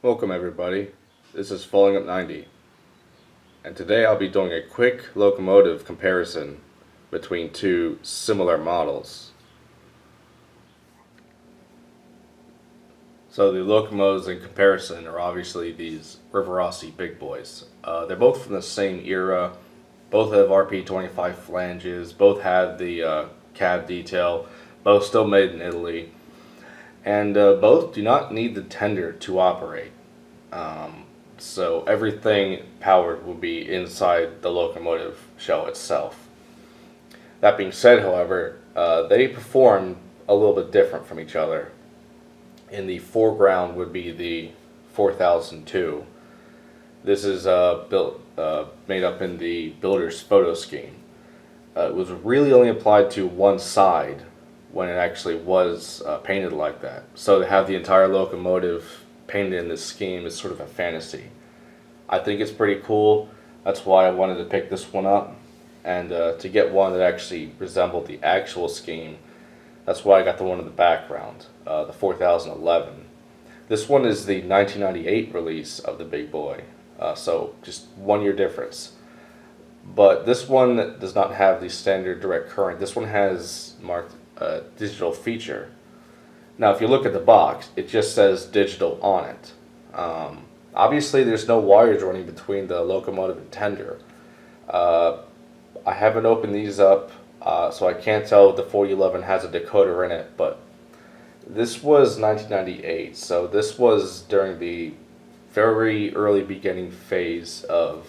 Welcome everybody, this is Falling Up 90, and today I'll be doing a quick locomotive comparison between two similar models. So the locomotives in comparison are obviously these Rivarossi Big Boys. They're both from the same era, both have RP25 flanges, both have the cab detail, both still made in Italy, and both do not need the tender to operate. So everything powered will be inside the locomotive shell itself. That being said, however, they perform a little bit different from each other. In the foreground would be the 4002. This is made up in the builder's photo scheme. It was really only applied to one side when it actually was painted like that. So to have the entire locomotive painted in this scheme is sort of a fantasy. I think it's pretty cool. That's why I wanted to pick this one up, and to get one that actually resembled the actual scheme. That's why I got the one in the background, the 4011. This one is the 1998 release of the Big Boy, so just 1 year difference. But this one does not have the standard direct current. This one has marked digital feature. Now, if you look at the box, it just says digital on it. Obviously, there's no wires running between the locomotive and tender. I haven't opened these up, so I can't tell if the 4011 has a decoder in it, but this was 1998, so this was during the very early beginning phase of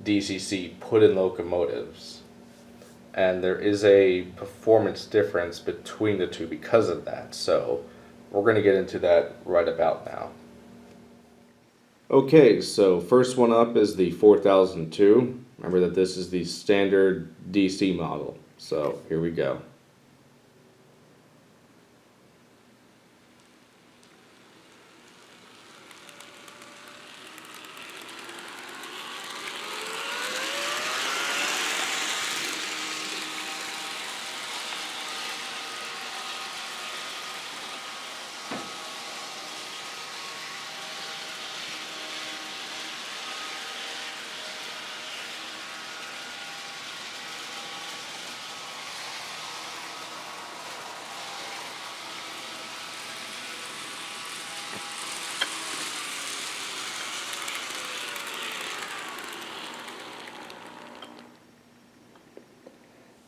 DCC put-in locomotives. And there is a performance difference between the two because of that, so we're going to get into that right about now. Okay, so first one up is the 4002. Remember that this is the standard DC model, so here we go.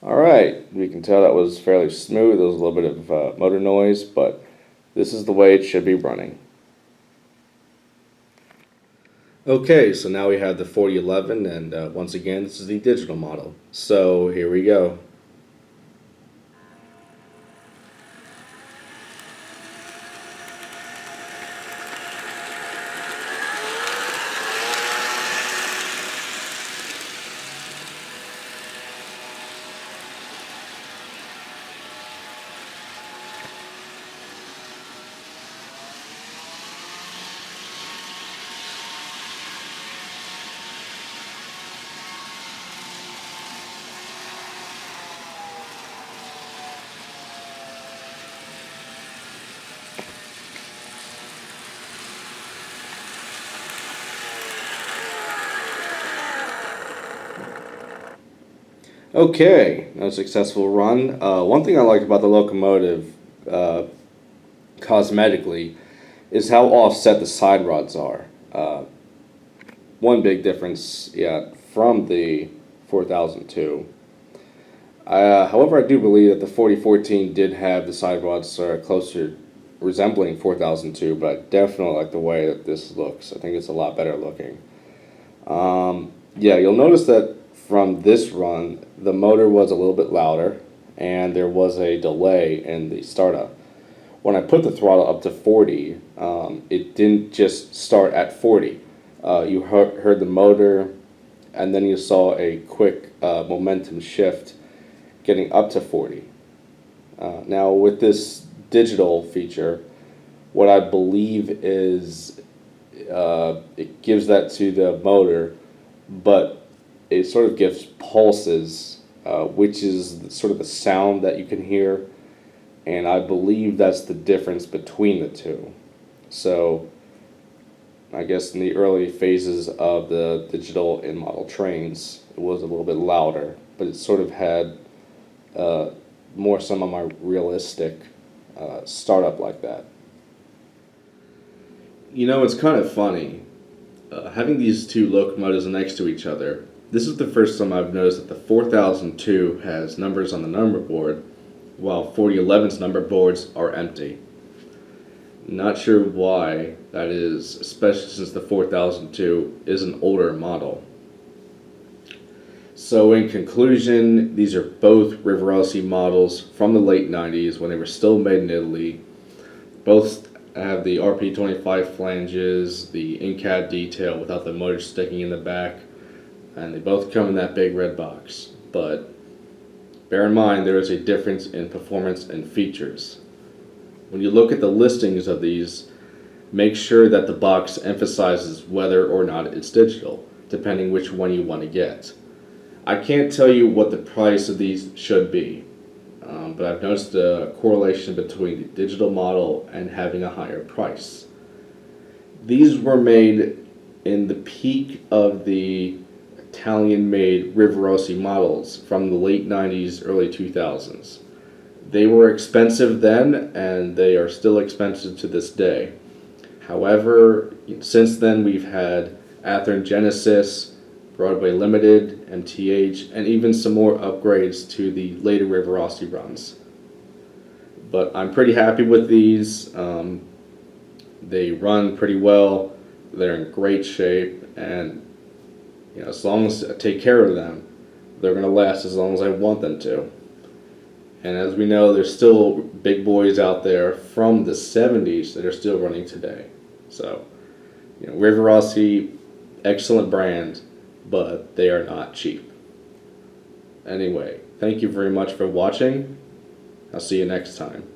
Alright, we can tell that was fairly smooth. There was a little bit of motor noise, but this is the way it should be running. Okay, so now we have the 4011, and once again, this is the digital model. So here we go. Okay, a successful run. One thing I like about the locomotive, cosmetically, is how offset the side rods are. One big difference, yeah, from the 4002. However, I do believe that the 4014 did have the side rods closer resembling 4002, but I definitely like the way that this looks. I think it's a lot better looking. Yeah, you'll notice that from this run, the motor was a little bit louder, and there was a delay in the startup. When I put the throttle up to 40, it didn't just start at 40. You heard the motor, and then you saw a quick momentum shift getting up to 40. Now, with this digital feature, what I believe is it gives that to the motor, but it sort of gives pulses, which is sort of the sound that you can hear, and I believe that's the difference between the two. So I guess in the early phases of the digital in-model trains, it was a little bit louder, but it sort of had more semi-realistic startup like that. You know, it's kind of funny. Having these two locomotives next to each other, this is the first time I've noticed that the 4002 has numbers on the number board, while 4011's number boards are empty. Not sure why that is, especially since the 4002 is an older model. So in conclusion, these are both Rivarossi models from the late 90s when they were still made in Italy. Both have the RP25 flanges, the in-cab detail without the motor sticking in the back, and they both come in that big red box. But bear in mind there is a difference in performance and features. When you look at the listings of these, make sure that the box emphasizes whether or not it's digital, depending which one you want to get. I can't tell you what the price of these should be, but I've noticed a correlation between the digital model and having a higher price. These were made in the peak of the Italian-made Rivarossi models from the late 90s, early 2000s. They were expensive then, and they are still expensive to this day. However, since then we've had Athearn Genesis, Broadway Limited, MTH, and even some more upgrades to the later Rivarossi runs. But I'm pretty happy with these. They run pretty well. They're in great shape, and as long as I take care of them, they're going to last as long as I want them to. And as we know, there's still big boys out there from the 70s that are still running today. So, Rivarossi, excellent brand, but they are not cheap. Anyway, thank you very much for watching. I'll see you next time.